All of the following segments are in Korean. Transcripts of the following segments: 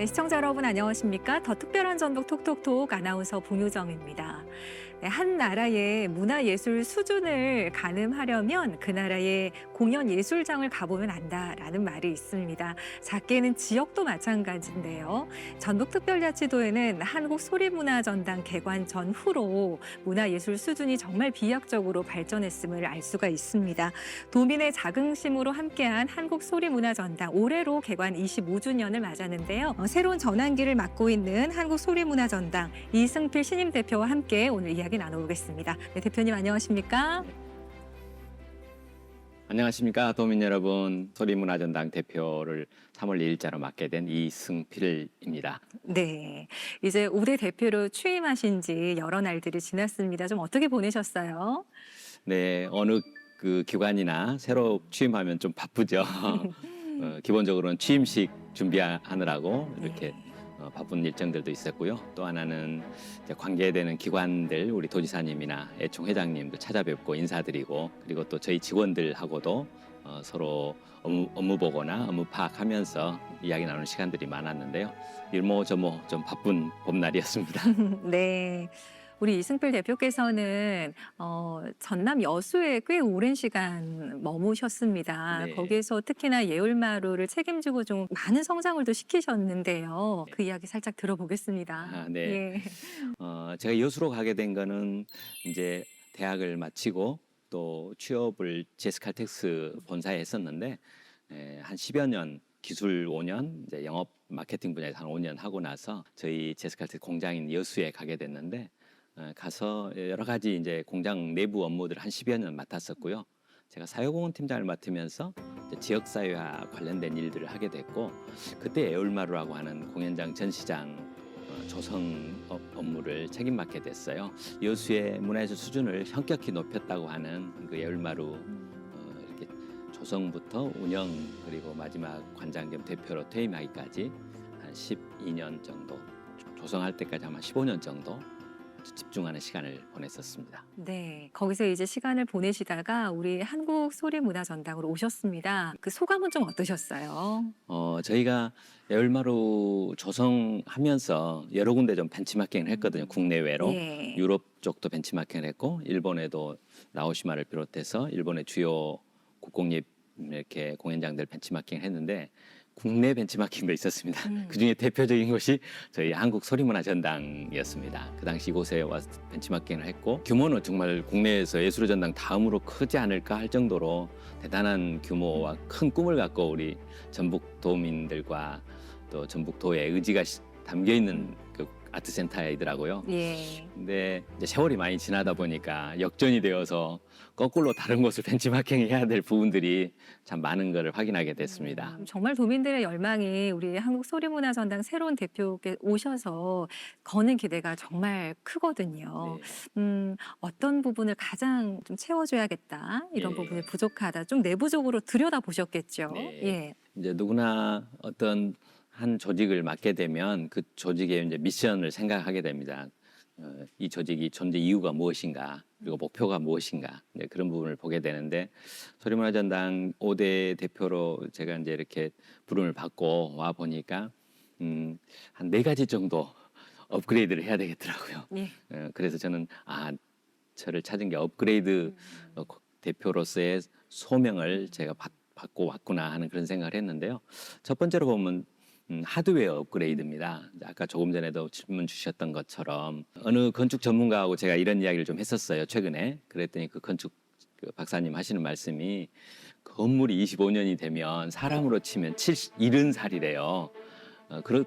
네, 시청자 여러분 안녕하십니까? 더 특별한 전북 톡톡톡 아나운서 봉유정입니다. 네, 한 나라의 문화예술 수준을 가늠하려면 그 나라의 공연예술장을 가보면 안다라는 말이 있습니다. 작게는 지역도 마찬가지인데요. 전북특별자치도에는 한국소리문화전당 개관 전후로 문화예술 수준이 정말 비약적으로 발전했음을 알 수가 있습니다. 도민의 자긍심으로 함께한 한국소리문화전당 올해로 개관 25주년을 맞았는데요. 새로운 전환기를 맞고 있는 한국소리문화전당 이승필 신임 대표와 함께 오늘 이야기 나눠보겠습니다. 네, 대표님 안녕하십니까? 안녕하십니까 도민 여러분. 소리문화전당 대표를 3월 2일자로 맡게 된 이승필입니다. 네, 이제 올해 대표로 취임하신 지 여러 날들이 지났습니다. 좀 어떻게 보내셨어요? 네, 어느 그 기관이나 새로 취임하면 좀 바쁘죠. 기본적으로는 취임식 준비하느라고 이렇게 바쁜 일정들도 있었고요. 또 하나는 이제 관계되는 기관들, 우리 도지사님이나 애총 회장님도 찾아뵙고 인사드리고, 그리고 또 저희 직원들하고도 서로 업무 보고나 업무 파악하면서 이야기 나누는 시간들이 많았는데요. 일모저모 좀 바쁜 봄날이었습니다. 네. 우리 이승필 대표께서는 전남 여수에 꽤 오랜 시간 머무셨습니다. 네. 거기에서 특히나 예울마루를 책임지고 좀 많은 성장을 또 시키셨는데요. 그 이야기 살짝 들어보겠습니다. 네. 예. 제가 여수로 가게 된 거는 이제 대학을 마치고 또 취업을 제스칼텍스 본사에 했었는데, 한 10여 년 기술 5년, 이제 영업 마케팅 분야에서 한 5년 하고 나서 저희 제스칼텍스 공장인 여수에 가게 됐는데, 가서 여러 가지 이제 공장 내부 업무들을 한 10여 년 맡았었고요. 제가 사회공헌 팀장을 맡으면서 이제 지역사회와 관련된 일들을 하게 됐고, 그때 에올마루라고 하는 공연장 전시장 조성 업무를 책임맡게 됐어요. 여수의 문화예술 수준을 현격히 높였다고 하는 그 에올마루 이렇게 조성부터 운영, 그리고 마지막 관장 겸 대표로 퇴임하기까지 한 12년 정도, 조성할 때까지 아마 15년 정도 집중하는 시간을 보냈었습니다. 네, 거기서 이제 시간을 보내시다가 우리 한국소리문화전당으로 오셨습니다. 그 소감은 좀 어떠셨어요? 저희가 에올마루 조성하면서 여러 군데 좀 벤치마킹을 했거든요. 국내외로. 예. 유럽 쪽도 벤치마킹을 했고, 일본에도 나오시마를 비롯해서 일본의 주요 국공립 이렇게 공연장들 벤치마킹을 했는데, 국내 벤치마킹도 있었습니다. 그중에 대표적인 것이 저희 한국소리문화전당이었습니다. 그 당시 이곳에 와서 벤치마킹을 했고, 규모는 정말 국내에서 예술의 전당 다음으로 크지 않을까 할 정도로 대단한 규모와 큰 꿈을 갖고 우리 전북 도민들과 또 전북도의 의지가 담겨 있는 그 아트센터이더라고요. 예. 근데 이제 세월이 많이 지나다 보니까 역전이 되어서 거꾸로 다른 곳을 벤치마킹해야 될 부분들이 참 많은 것을 확인하게 됐습니다. 정말 도민들의 열망이 우리 한국소리문화전당 새로운 대표께 오셔서 거는 기대가 정말 크거든요. 어떤 부분을 가장 좀 채워줘야겠다, 이런 예. 부분이 부족하다, 좀 내부적으로 들여다보셨겠죠. 네. 예. 이제 누구나 어떤 한 조직을 맡게 되면 그 조직의 이제 미션을 생각하게 됩니다. 이 조직이 존재 이유가 무엇인가, 그리고 목표가 무엇인가, 이제 그런 부분을 보게 되는데, 소리문화전당 5대 대표로 제가 이제 이렇게 부름을 받고 와 보니까 한 4가지 정도 업그레이드를 해야 되겠더라고요. 예. 그래서 저는 저를 찾은 게 업그레이드 대표로서의 소명을 제가 받고 왔구나 하는 그런 생각을 했는데요. 첫 번째로 보면 하드웨어 업그레이드입니다. 아까 조금 전에도 질문 주셨던 것처럼 어느 건축 전문가하고 제가 이런 이야기를 좀 했었어요, 최근에. 그랬더니 그 건축 박사님 하시는 말씀이, 건물이 25년이 되면 사람으로 치면 70살이래요.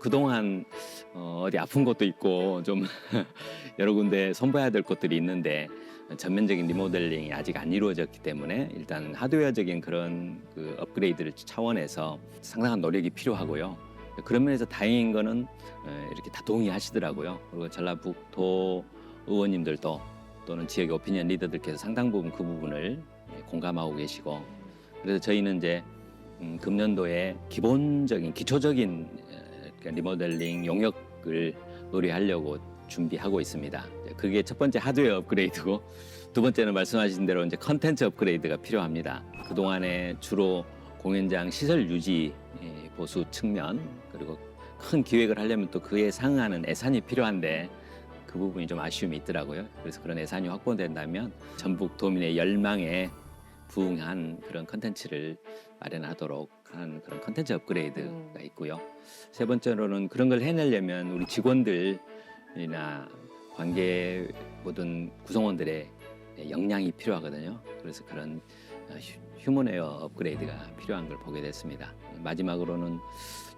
그동안 어디 아픈 것도 있고 좀 여러 군데 손봐야 될 것들이 있는데 전면적인 리모델링이 아직 안 이루어졌기 때문에 일단 하드웨어적인 그런 그 업그레이드를 차원에서 상당한 노력이 필요하고요. 그런 면에서 다행인 거는 이렇게 다 동의하시더라고요. 그리고 전라북도 의원님들도 또는 지역의 오피니언 리더들께서 상당 부분 그 부분을 공감하고 계시고, 그래서 저희는 이제 금년도에 기본적인 기초적인 리모델링 용역을 노래하려고 준비하고 있습니다. 그게 첫 번째 하드웨어 업그레이드고, 두 번째는 말씀하신 대로 이제 컨텐츠 업그레이드가 필요합니다. 그동안에 주로 공연장 시설 유지 보수 측면, 그리고 큰 기획을 하려면 또 그에 상응하는 예산이 필요한데 그 부분이 좀 아쉬움이 있더라고요. 그래서 그런 예산이 확보된다면 전북 도민의 열망에 부응한 그런 컨텐츠를 마련하도록 하는 그런 컨텐츠 업그레이드가 있고요. 세 번째로는 그런 걸 해내려면 우리 직원들이나 관계 모든 구성원들의 역량이 필요하거든요. 그래서 그런 휴먼웨어 업그레이드가 필요한 걸 보게 됐습니다. 마지막으로는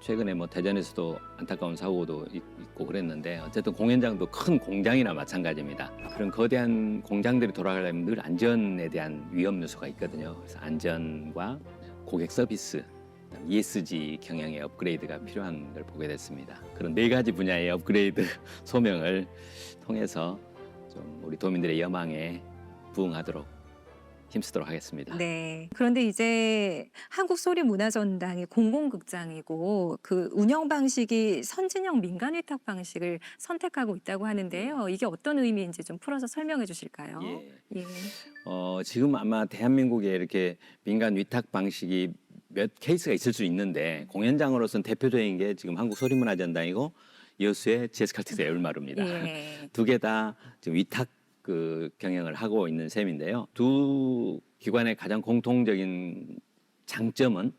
최근에 뭐 대전에서도 안타까운 사고도 있고 그랬는데 어쨌든 공연장도 큰 공장이나 마찬가지입니다. 그런 거대한 공장들이 돌아가려면 늘 안전에 대한 위험 요소가 있거든요. 그래서 안전과 고객 서비스, ESG 경영의 업그레이드가 필요한 걸 보게 됐습니다. 그런 네 가지 분야의 업그레이드 소명을 통해서 좀 우리 도민들의 여망에 부응하도록 힘쓰도록 하겠습니다. 네. 그런데 이제 한국소리문화전당이 공공극장이고 그 운영 방식이 선진형 민간 위탁 방식을 선택하고 있다고 하는데요. 이게 어떤 의미인지 좀 풀어서 설명해 주실까요? 예. 예. 지금 아마 대한민국에 이렇게 민간 위탁 방식이 몇 케이스가 있을 수 있는데 공연장으로서는 대표적인 게 지금 한국소리문화전당이고 여수의 GS칼텍스 에울마루입니다. 예. 두 개 다 지금 위탁 그 경영을 하고 있는 셈인데요. 두 기관의 가장 공통적인 장점은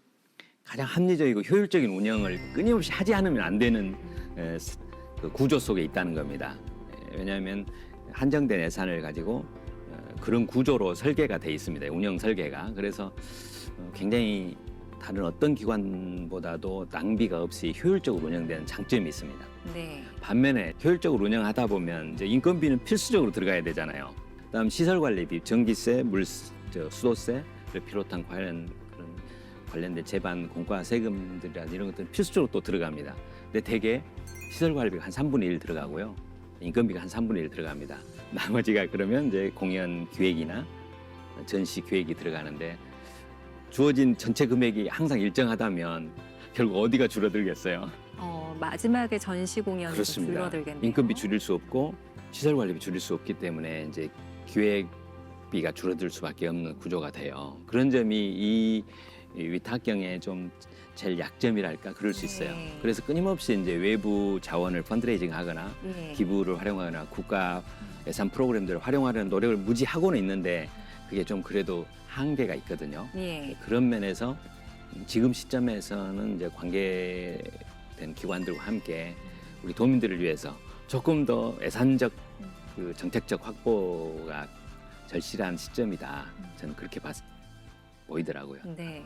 가장 합리적이고 효율적인 운영을 끊임없이 하지 않으면 안 되는 그 구조 속에 있다는 겁니다. 왜냐하면 한정된 예산을 가지고 그런 구조로 설계가 돼 있습니다. 운영 설계가. 그래서 굉장히 다른 어떤 기관보다도 낭비가 없이 효율적으로 운영되는 장점이 있습니다. 네. 반면에 효율적으로 운영하다 보면 이제 인건비는 필수적으로 들어가야 되잖아요. 그다음 시설 관리비, 전기세, 수도세를 비롯한 그런 관련된 재반, 공과 세금들이나 이런 것들은 필수적으로 또 들어갑니다. 근데 대개 시설 관리비가 한 3분의 1 들어가고요. 인건비가 한 3분의 1 들어갑니다. 나머지가 그러면 이제 공연 기획이나 전시 기획이 들어가는데 주어진 전체 금액이 항상 일정하다면 결국 어디가 줄어들겠어요? 마지막에 전시 공연이 그렇습니다. 줄어들겠네요. 인건비 줄일 수 없고 시설 관리비 줄일 수 없기 때문에 이제 기획비가 줄어들 수밖에 없는 구조가 돼요. 그런 점이 이 위탁경의 좀 제일 약점이랄까 그럴 수 있어요. 네. 그래서 끊임없이 이제 외부 자원을 펀드레이징하거나 예. 기부를 활용하거나 국가 예산 프로그램들을 활용하려는 노력을 무지 하고는 있는데 그게 좀 그래도 한계가 있거든요. 예. 그런 면에서 지금 시점에서는 이제 관계된 기관들과 함께 우리 도민들을 위해서 조금 더 예산적 그 정책적 확보가 절실한 시점이다. 저는 그렇게 보이더라고요. 네.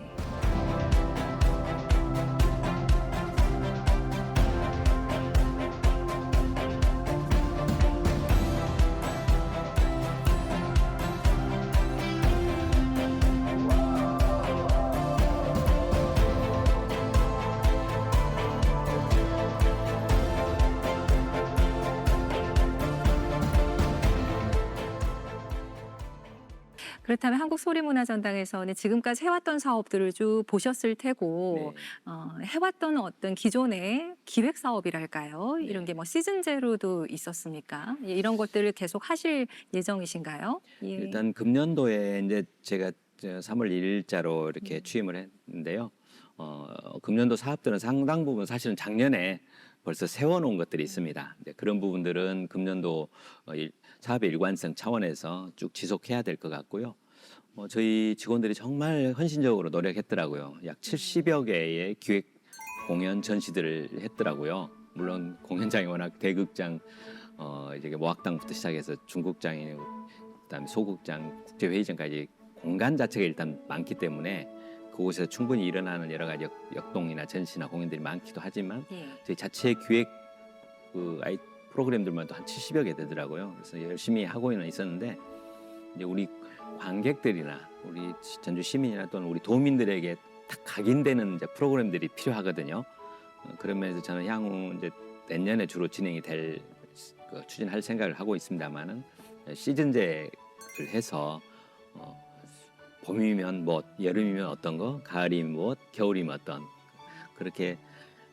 그렇다면 한국소리문화전당에서는 지금까지 해왔던 사업들을 쭉 보셨을 테고 네. 해왔던 어떤 기존의 기획 사업이랄까요? 네. 이런 게 뭐 시즌제로도 있었습니까? 예, 이런 것들을 계속 하실 예정이신가요? 예. 일단 금년도에 이제 제가 3월 1일자로 이렇게 취임을 했는데요. 금년도 사업들은 상당 부분 사실은 작년에 벌써 세워놓은 것들이 있습니다. 이제 그런 부분들은 금년도 사업의 일관성 차원에서 쭉 지속해야 될 것 같고요. 저희 직원들이 정말 헌신적으로 노력했더라고요. 약 70여 개의 기획 공연 전시들을 했더라고요. 물론 공연장이 워낙 대극장, 이제 모악당부터 시작해서 중국장이 그다음에 소극장, 국제회의장까지 공간 자체가 일단 많기 때문에 그곳에서 충분히 일어나는 여러 가지 역동이나 전시나 공연들이 많기도 하지만 예. 저희 자체 기획 프로그램들만 또 한 70여 개 되더라고요. 그래서 열심히 하고는 있었는데 이제 우리 관객들이나 우리 전주 시민이나 또는 우리 도민들에게 딱 각인되는 이제 프로그램들이 필요하거든요. 그런 면에서 저는 향후 이제 내년에 주로 진행이 될 추진할 생각을 하고 있습니다만은 시즌제를 해서 봄이면 뭐 여름이면 어떤 거, 가을이면 뭐 겨울이면 어떤 그렇게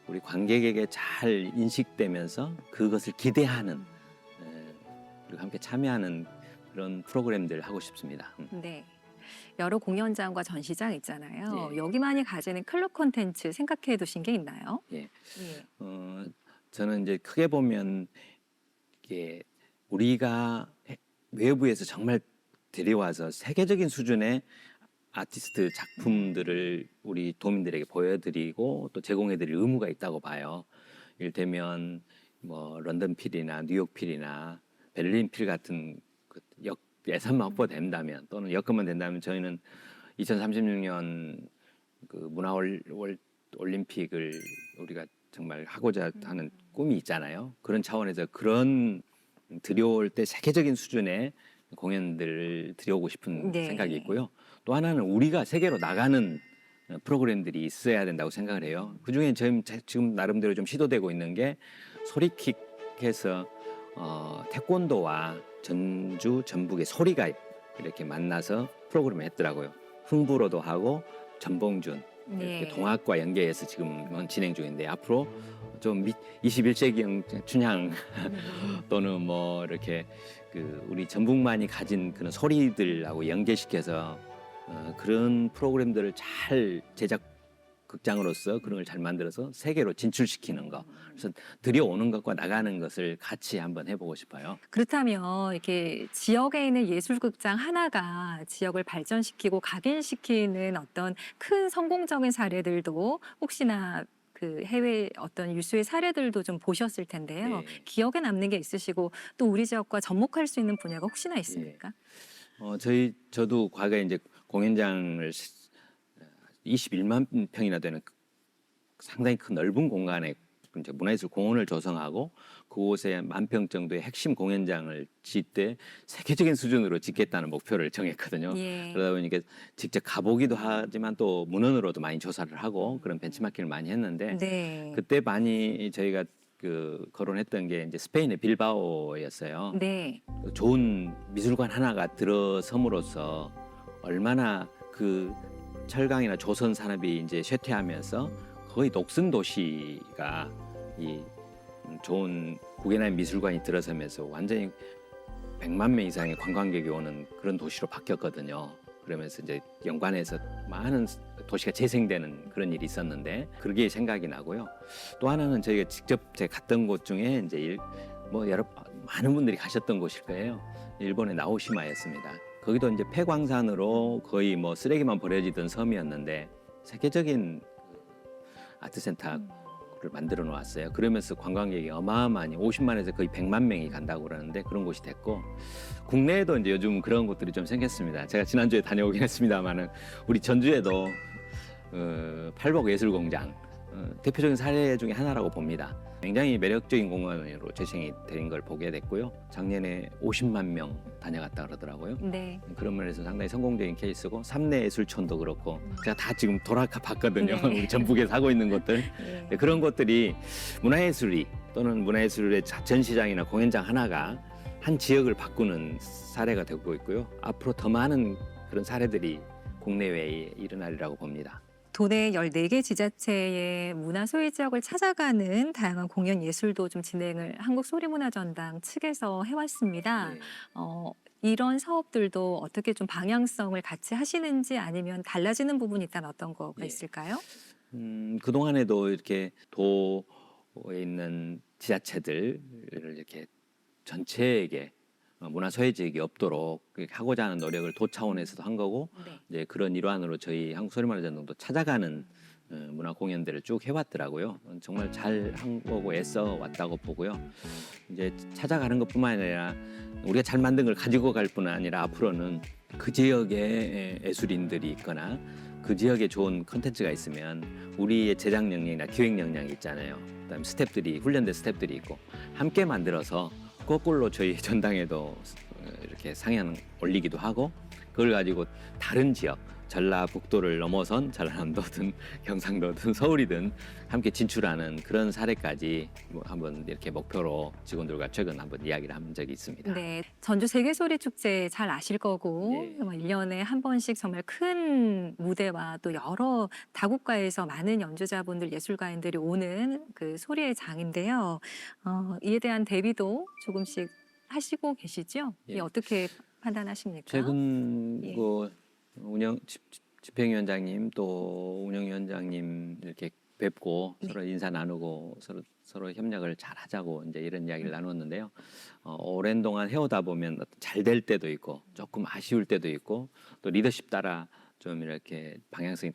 우리 관객에게 잘 인식되면서 그것을 기대하는 그리고 함께 참여하는 그런 프로그램들을 하고 싶습니다. 네. 여러 공연장과 전시장 있잖아요. 예. 여기만이 가지는 클럽 콘텐츠 생각해 두신 게 있나요? 예. 예. 저는 이제 크게 보면 이게 우리가 외부에서 정말 데려와서 세계적인 수준의 아티스트 작품들을 우리 도민들에게 보여드리고 또 제공해드릴 의무가 있다고 봐요. 이를테면 뭐 런던 필이나 뉴욕 필이나 베를린 필 같은 예산만 확보된다면 또는 여건만 된다면 저희는 2036년 그 올림픽을 우리가 정말 하고자 하는 꿈이 있잖아요. 그런 차원에서 그런 들여올 때 세계적인 수준의 공연들을 들여오고 싶은 네. 생각이 있고요. 또 하나는 우리가 세계로 나가는 프로그램들이 있어야 된다고 생각을 해요. 그중에 지금 나름대로 좀 시도되고 있는 게 소리킥해서 태권도와 전주, 전북의 소리가 이렇게 만나서 프로그램을 했더라고요. 흥부로도 하고 전봉준 이렇게 네. 동학과 연계해서 지금 진행 중인데 앞으로 좀 21세기형 춘향 또는 뭐 이렇게 그 우리 전북만이 가진 그런 소리들하고 연계시켜서 그런 프로그램들을 잘 제작 극장으로서 그런 걸 잘 만들어서 세계로 진출시키는 거. 그래서 들여오는 것과 나가는 것을 같이 한번 해보고 싶어요. 그렇다면 이렇게 지역에 있는 예술극장 하나가 지역을 발전시키고 각인시키는 어떤 큰 성공적인 사례들도 혹시나 그 해외 어떤 유수의 사례들도 좀 보셨을 텐데요. 네. 기억에 남는 게 있으시고 또 우리 지역과 접목할 수 있는 분야가 혹시나 있습니까? 저도 과거에 이제 공연장을 21만 평이나 되는 상당히 큰 넓은 공간에 이제 문화예술 공원을 조성하고 그곳에 10,000평 정도의 핵심 공연장을 짓되 세계적인 수준으로 짓겠다는 목표를 정했거든요. 예. 그러다 보니까 직접 가보기도 하지만 또 문헌으로도 많이 조사를 하고 그런 벤치마킹을 많이 했는데 네. 그때 많이 저희가 그 거론했던 게 이제 스페인의 빌바오였어요. 네. 좋은 미술관 하나가 들어섬으로써 얼마나 그 철강이나 조선 산업이 이제 쇠퇴하면서 거의 녹슨 도시가 이 좋은 구겐하임 미술관이 들어서면서 완전히 100만 명 이상의 관광객이 오는 그런 도시로 바뀌었거든요. 그러면서 이제 연관에서 많은 도시가 재생되는 그런 일이 있었는데 그게 생각이 나고요. 또 하나는 저희가 직접 제가 갔던 곳 중에 이제 많은 분들이 가셨던 곳일 거예요. 일본의 나오시마였습니다. 거기도 이제 폐광산으로 거의 뭐 쓰레기만 버려지던 섬이었는데 세계적인 아트센터를 만들어 놓았어요. 그러면서 관광객이 어마어마하니 50만에서 거의 100만 명이 간다고 그러는데 그런 곳이 됐고 국내에도 이제 요즘 그런 곳들이 좀 생겼습니다. 제가 지난주에 다녀오긴 했습니다만은 우리 전주에도 팔복예술공장 대표적인 사례 중에 하나라고 봅니다. 굉장히 매력적인 공간으로 재생이 된 걸 보게 됐고요. 작년에 50만 명 다녀갔다 그러더라고요. 네. 그런 면에서 상당히 성공적인 케이스고 삼내예술촌도 그렇고 제가 다 지금 돌아가 봤거든요. 네. 우리 전북에서 하고 있는 것들. 네. 그런 것들이 문화예술이 또는 문화예술의 전시장이나 공연장 하나가 한 지역을 바꾸는 사례가 되고 있고요. 앞으로 더 많은 그런 사례들이 국내외에 일어나리라고 봅니다. 도내 14개 지자체의 문화 소외 지역을 찾아가는 다양한 공연 예술도 좀 진행을 한국소리문화전당 측에서 해왔습니다. 네. 이런 사업들도 어떻게 좀 방향성을 같이 하시는지 아니면 달라지는 부분이 있다면 어떤 거가 예. 있을까요? 그동안에도 이렇게 도에 있는 지자체들을 이렇게 전체에게 문화 소외 지역이 없도록 그렇게 하고자 하는 노력을 도 차원에서도 한 거고 네. 이제 그런 일환으로 저희 한국소리문화전당도 찾아가는 문화 공연들을 쭉 해왔더라고요. 정말 잘 한 거고 애써 왔다고 보고요. 이제 찾아가는 것뿐만 아니라 우리가 잘 만든 걸 가지고 갈 뿐 아니라 앞으로는 그 지역에 예술인들이 있거나 그 지역에 좋은 컨텐츠가 있으면 우리의 제작 역량이나 기획 역량이 있잖아요. 그다음에 훈련된 스태프들이 있고 함께 만들어서 거꾸로 저희 전당에도 이렇게 상향 올리기도 하고 그걸 가지고 다른 지역 전라북도를 넘어선 전라남도든 경상도든 서울이든 함께 진출하는 그런 사례까지 한번 이렇게 목표로 직원들과 최근 한번 이야기를 한 적이 있습니다. 네, 전주 세계소리축제 잘 아실 거고 예. 1년에 한 번씩 정말 큰 무대와 또 여러 다국가에서 많은 연주자분들, 예술가인들이 오는 그 소리의 장인데요. 이에 대한 대비도 조금씩 하시고 계시죠? 예. 이게 어떻게 판단하십니까? 최근 예. 그 집행위원장님 또 운영위원장님 이렇게 뵙고 네. 서로 인사 나누고 서로 협력을 잘 하자고 이제 이런 이야기를 나눴는데요. 오랜 동안 해오다 보면 잘 될 때도 있고 조금 아쉬울 때도 있고 또 리더십 따라 좀 이렇게 방향성이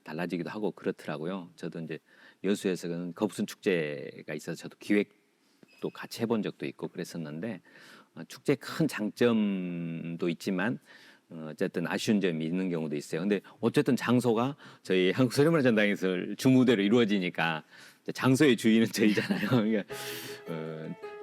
달라지기도 하고 그렇더라고요. 저도 이제 여수에서는 거부순 축제가 있어서 저도 기획도 같이 해본 적도 있고 그랬었는데 축제의 큰 장점도 있지만 어쨌든 아쉬운 점이 있는 경우도 있어요. 근데 어쨌든 장소가 저희 한국소리문화전당에서 주무대로 이루어지니까 장소의 주인은 저희잖아요. 그러니까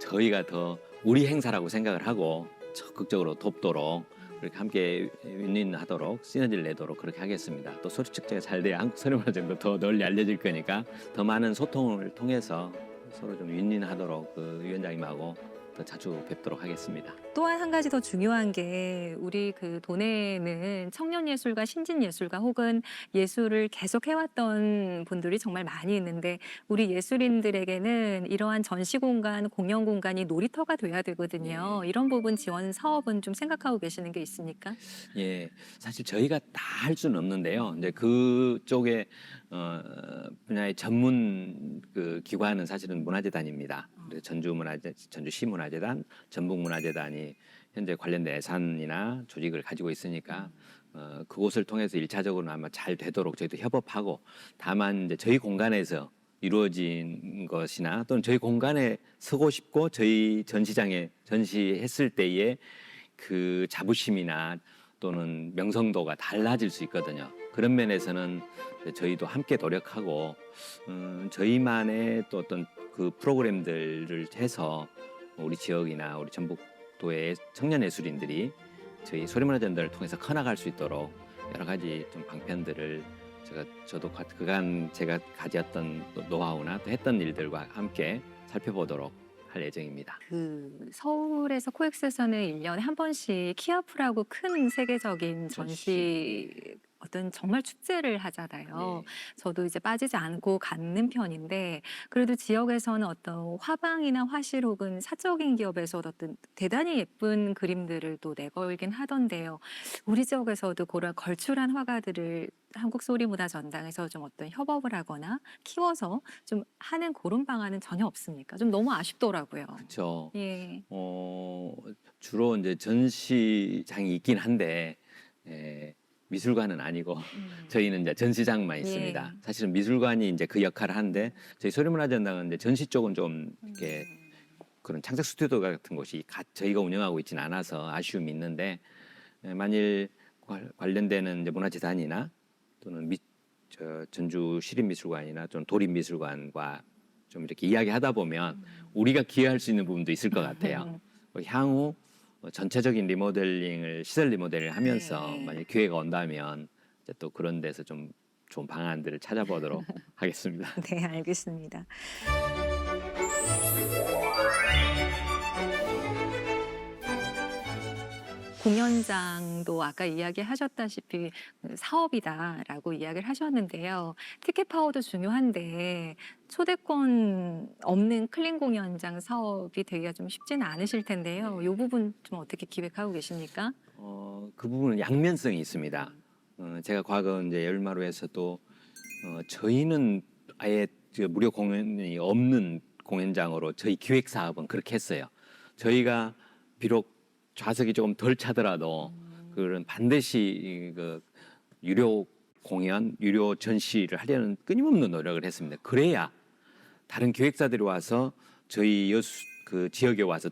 저희가 더 우리 행사라고 생각을 하고 적극적으로 돕도록 그렇게 함께 윈윈하도록 시너지를 내도록 그렇게 하겠습니다. 또 소리축제가 잘 돼야 한국소리문화전도 더 널리 알려질 거니까 더 많은 소통을 통해서 서로 좀 윈윈하도록 위원장님하고 더 자주 뵙도록 하겠습니다. 또한 한 가지 더 중요한 게 우리 그 도내에는 청년 예술가, 신진 예술가 혹은 예술을 계속 해왔던 분들이 정말 많이 있는데 우리 예술인들에게는 이러한 전시 공간, 공연 공간이 놀이터가 돼야 되거든요. 이런 부분 지원 사업은 좀 생각하고 계시는 게 있습니까? 예, 사실 저희가 다 할 수는 없는데요. 이제 그쪽에 분야의 전문 그 기관은 사실은 문화재단입니다. 그래서 전주시문화재단, 전북문화재단이 현재 관련된 예산이나 조직을 가지고 있으니까 그곳을 통해서 일차적으로는 아마 잘 되도록 저희도 협업하고 다만 이제 저희 공간에서 이루어진 것이나 또는 저희 공간에 서고 싶고 저희 전시장에 전시했을 때의 그 자부심이나 또는 명성도가 달라질 수 있거든요. 그런 면에서는 저희도 함께 노력하고 저희만의 또 어떤 그 프로그램들을 해서 우리 지역이나 우리 전북도의 청년 예술인들이 저희 소리문화전당을 통해서 커나갈 수 있도록 여러 가지 좀 방편들을 저도 그간 제가 가졌던 노하우나 또 했던 일들과 함께 살펴보도록 할 예정입니다. 그 서울에서 코엑스에서는 1년에 한 번씩 키아프라고 큰 세계적인 전시 어떤 정말 축제를 하잖아요. 저도 이제 빠지지 않고 갖는 편인데 그래도 지역에서는 어떤 화방이나 화실 혹은 사적인 기업에서 어떤 대단히 예쁜 그림들을 또 내걸긴 하던데요. 우리 지역에서도 그런 걸출한 화가들을 한국소리문화전당에서 좀 어떤 협업을 하거나 키워서 좀 하는 그런 방안은 전혀 없습니까? 좀 너무 아쉽더라고요. 그렇죠. 예. 주로 이제 전시장이 있긴 한데 미술관은 아니고 저희는 이제 전시장만 있습니다. 예. 사실은 미술관이 이제 그 역할을 하는데 저희 소리문화전당은 이제 전시 쪽은 좀 이렇게 그런 창작 스튜디오 같은 곳이 저희가 운영하고 있지는 않아서 아쉬움이 있는데 만일 관련되는 이제 문화재단이나 또는 전주 시립미술관이나 좀 도립미술관과 좀 이렇게 이야기하다 보면 우리가 기여할 수 있는 부분도 있을 것 같아요. 향후 전체적인 리모델링을 시설 리모델링을 하면서 네. 만약 기회가 온다면 이제 또 그런 데서 좀 좋은 방안들을 찾아보도록 하겠습니다. 네, 알겠습니다. 공연장도 아까 이야기하셨다시피 사업이다라고 이야기를 하셨는데요. 티켓 파워도 중요한데 초대권 없는 클린 공연장 사업이 되기가 좀 쉽지는 않으실 텐데요. 이 부분 좀 어떻게 기획하고 계십니까? 그 부분은 양면성이 있습니다. 제가 과거 이제 열마루에서도 저희는 아예 무료 공연이 없는 공연장으로 저희 기획 사업은 그렇게 했어요. 저희가 비록 좌석이 조금 덜 차더라도 그런 반드시 그 유료 공연, 유료 전시를 하려는 끊임없는 노력을 했습니다. 그래야 다른 기획사들이 와서 저희 그 지역에 와서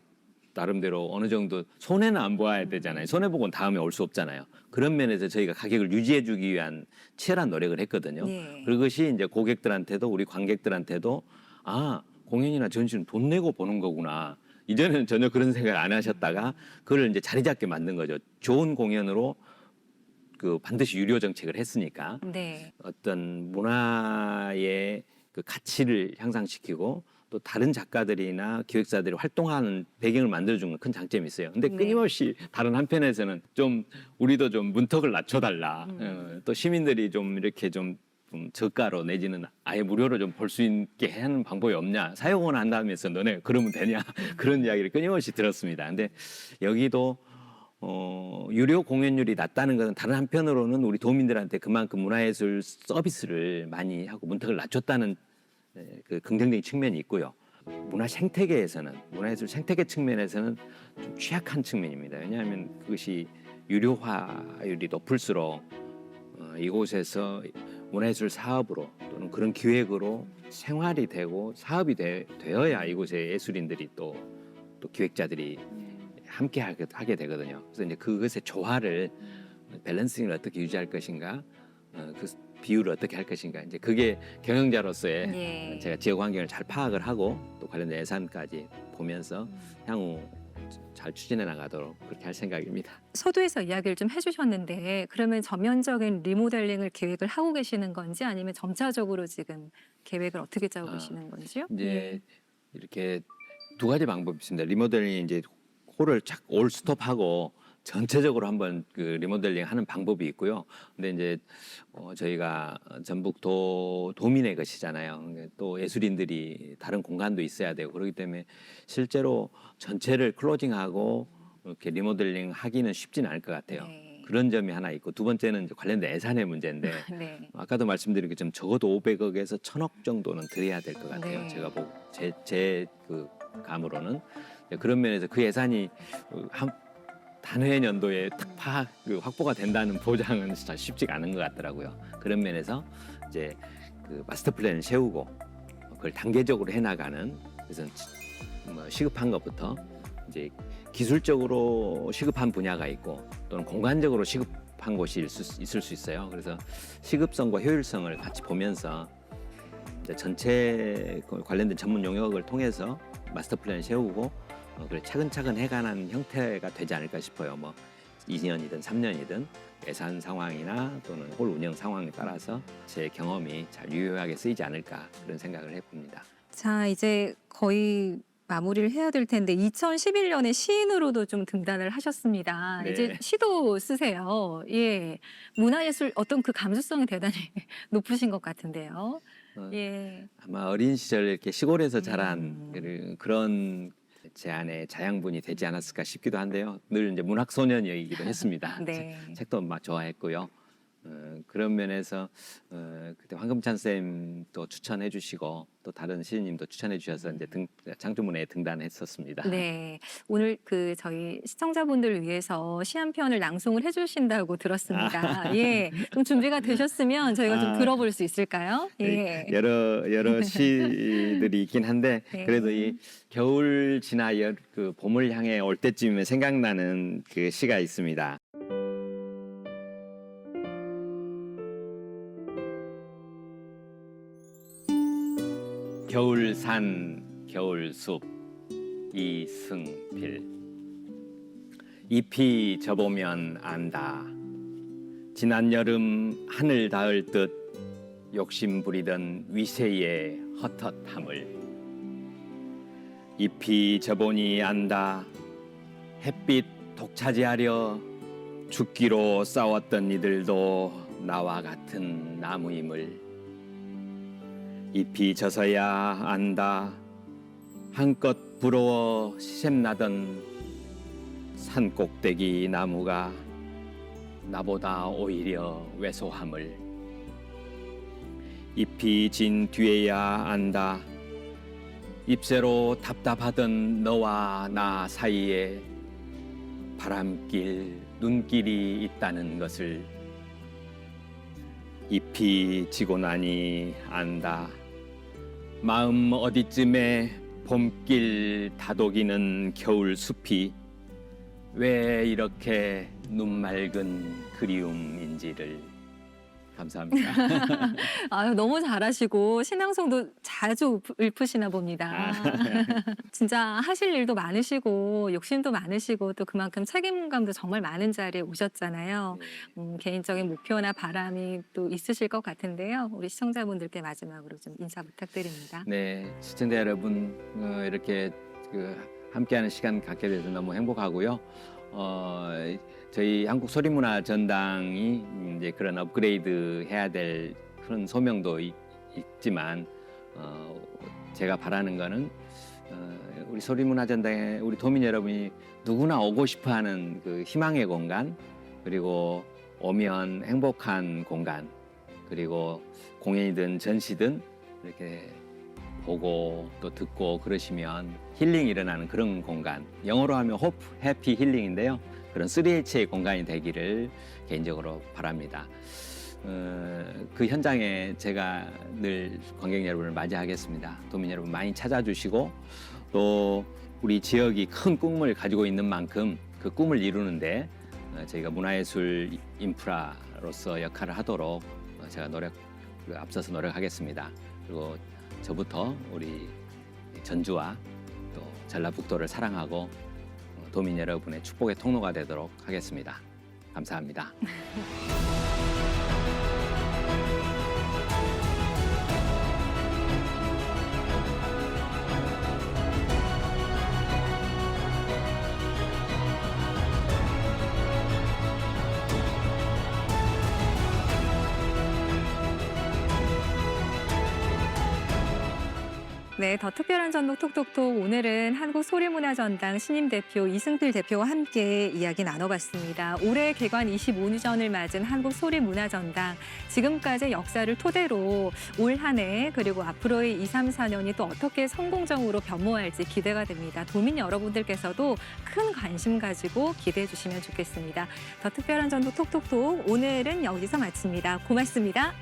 나름대로 어느 정도 손해는 안 보아야 되잖아요. 손해 보고는 다음에 올 수 없잖아요. 그런 면에서 저희가 가격을 유지해주기 위한 치열한 노력을 했거든요. 네. 그것이 이제 고객들한테도 우리 관객들한테도 공연이나 전시는 돈 내고 보는 거구나. 이전에는 전혀 그런 생각 안 하셨다가 그걸 이제 자리 잡게 만든 거죠. 좋은 공연으로 그 반드시 유료 정책을 했으니까 네. 어떤 문화의 그 가치를 향상시키고 또 다른 작가들이나 기획사들이 활동하는 배경을 만들어준 건 큰 장점이 있어요. 근데 네. 끊임없이 다른 한편에서는 좀 우리도 좀 문턱을 낮춰달라. 또 시민들이 좀 이렇게 좀 저가로 내지는 아예 무료로 좀 볼 수 있게 하는 방법이 없냐. 사용은 한다면서 너네 그러면 되냐. 그런 이야기를 끊임없이 들었습니다. 근데 여기도 유료 공연율이 낮다는 것은 다른 한편으로는 우리 도민들한테 그만큼 문화예술 서비스를 많이 하고 문턱을 낮췄다는 그 긍정적인 측면이 있고요. 문화 생태계에서는 문화예술 생태계 측면에서는 좀 취약한 측면입니다. 왜냐하면 그것이 유료화율이 높을수록 이곳에서 문화예술 사업으로 또는 그런 기획으로 생활이 되고 사업이 되어야 이곳의 예술인들이 또 기획자들이 함께 하게 되거든요. 그래서 이제 그것의 조화를 밸런싱을 어떻게 유지할 것인가, 그 비율을 어떻게 할 것인가. 이제 그게 경영자로서의 예. 제가 지역 환경을 잘 파악을 하고 또 관련된 예산까지 보면서 향후 잘 추진해 나가도록 그렇게 할 생각입니다. 서두에서 이야기를 좀 해주셨는데 그러면 전면적인 리모델링을 계획을 하고 계시는 건지 아니면 점차적으로 지금 계획을 어떻게 짜고 계시는 건지요? 이제 이렇게 두 가지 방법이 있습니다. 리모델링이 이제 홀을 착 올스톱하고 전체적으로 한번 그 리모델링 하는 방법이 있고요. 근데 이제 저희가 전북도 도민의 것이잖아요. 또 예술인들이 다른 공간도 있어야 되고 그렇기 때문에 실제로 전체를 클로징하고 이렇게 리모델링 하기는 쉽지는 않을 것 같아요. 네. 그런 점이 하나 있고 두 번째는 이제 관련된 예산의 문제인데 네. 아까도 말씀드린 것처럼 적어도 500억에서 1,000억 정도는 들여야 될 것 같아요. 네. 제가 보고 제 그 감으로는 그런 면에서 그 예산이 한 단회 연도에 탁 확보가 된다는 보장은 진짜 쉽지가 않은 것 같더라고요. 그런 면에서 이제 그 마스터 플랜을 세우고 그걸 단계적으로 해나가는 그래서 뭐 시급한 것부터 이제 기술적으로 시급한 분야가 있고 또는 공간적으로 시급한 곳이 있을 수 있어요. 그래서 시급성과 효율성을 같이 보면서 이제 전체 관련된 전문 영역을 통해서 마스터 플랜을 세우고 그래 차근차근 해가는 형태가 되지 않을까 싶어요. 뭐 2년이든 3년이든 예산 상황이나 또는 홀 운영 상황에 따라서 제 경험이 잘 유효하게 쓰이지 않을까 그런 생각을 해봅니다. 자, 이제 거의 마무리를 해야 될 텐데 2011년에 시인으로도 좀 등단을 하셨습니다. 네. 이제 시도 쓰세요. 예. 문화예술 어떤 그 감수성이 대단히 높으신 것 같은데요. 어, 예. 아마 어린 시절 이렇게 시골에서 음. 자란 그런 제 안에 자양분이 되지 않았을까 싶기도 한데요. 늘 이제 문학 소년이기도 했습니다. 네. 책도 막 좋아했고요. 그런 면에서 그때 황금찬 쌤도 추천해 주시고 또 다른 시인님도 추천해 주셔서 이제 장주문에 등단했었습니다. 네. 오늘 그 저희 시청자분들을 위해서 시 한 편을 낭송을 해주신다고 들었습니다. 예. 좀 준비가 되셨으면 저희가 좀 아, 들어볼 수 있을까요? 예. 여러 시들이 있긴 한데 네. 그래도 이 겨울 지나 그 봄을 향해 올 때쯤에 생각나는 그 시가 있습니다. 겨울산 겨울숲 이승필 잎이 져보면 안다. 지난 여름 하늘 닿을 듯 욕심 부리던 위세의 헛헛함을 잎이 져보니 안다. 햇빛 독차지하려 죽기로 싸웠던 이들도 나와 같은 나무임을 잎이 져서야 안다. 한껏 부러워 시샘나던 산꼭대기 나무가 나보다 오히려 왜소함을 잎이 진 뒤에야 안다. 잎새로 답답하던 너와 나 사이에 바람길 눈길이 있다는 것을 잎이 지고 나니 안다. 마음 어디쯤에 봄길 다독이는 겨울 숲이 왜 이렇게 눈맑은 그리움인지를. 감사합니다. 아유, 너무 잘하시고 신앙송도 자주 읊으시나 봅니다. 진짜 하실 일도 많으시고 욕심도 많으시고 또 그만큼 책임감도 정말 많은 자리에 오셨잖아요. 개인적인 목표나 바람이 또 있으실 것 같은데요. 우리 시청자분들께 마지막으로 좀 인사 부탁드립니다. 네, 시청자 여러분 이렇게 함께하는 시간 갖게 돼서 너무 행복하고요. 저희 한국소리문화전당이 이제 그런 업그레이드 해야 될 그런 소명도 있지만 제가 바라는 거는 우리 소리문화전당에 우리 도민 여러분이 누구나 오고 싶어하는 그 희망의 공간, 그리고 오면 행복한 공간, 그리고 공연이든 전시든 이렇게 보고 또 듣고 그러시면 힐링이 일어나는 그런 공간, 영어로 하면 호프, 해피, 힐링인데요. 그런 3H의 공간이 되기를 개인적으로 바랍니다. 그 현장에 제가 늘 관객 여러분을 맞이하겠습니다. 도민 여러분 많이 찾아주시고 또 우리 지역이 큰 꿈을 가지고 있는 만큼 그 꿈을 이루는데 저희가 문화예술 인프라로서 역할을 하도록 제가 앞서서 노력하겠습니다. 그리고 저부터 우리 전주와 또 전라북도를 사랑하고 도민 여러분의 축복의 통로가 되도록 하겠습니다. 감사합니다. 네, 더 특별한 전북 톡톡톡 오늘은 한국소리문화전당 신임 대표 이승필 대표와 함께 이야기 나눠봤습니다. 올해 개관 25주년을 맞은 한국소리문화전당 지금까지의 역사를 토대로 올 한 해 그리고 앞으로의 2, 3, 4년이 또 어떻게 성공적으로 변모할지 기대가 됩니다. 도민 여러분들께서도 큰 관심 가지고 기대해 주시면 좋겠습니다. 더 특별한 전북 톡톡톡 오늘은 여기서 마칩니다. 고맙습니다.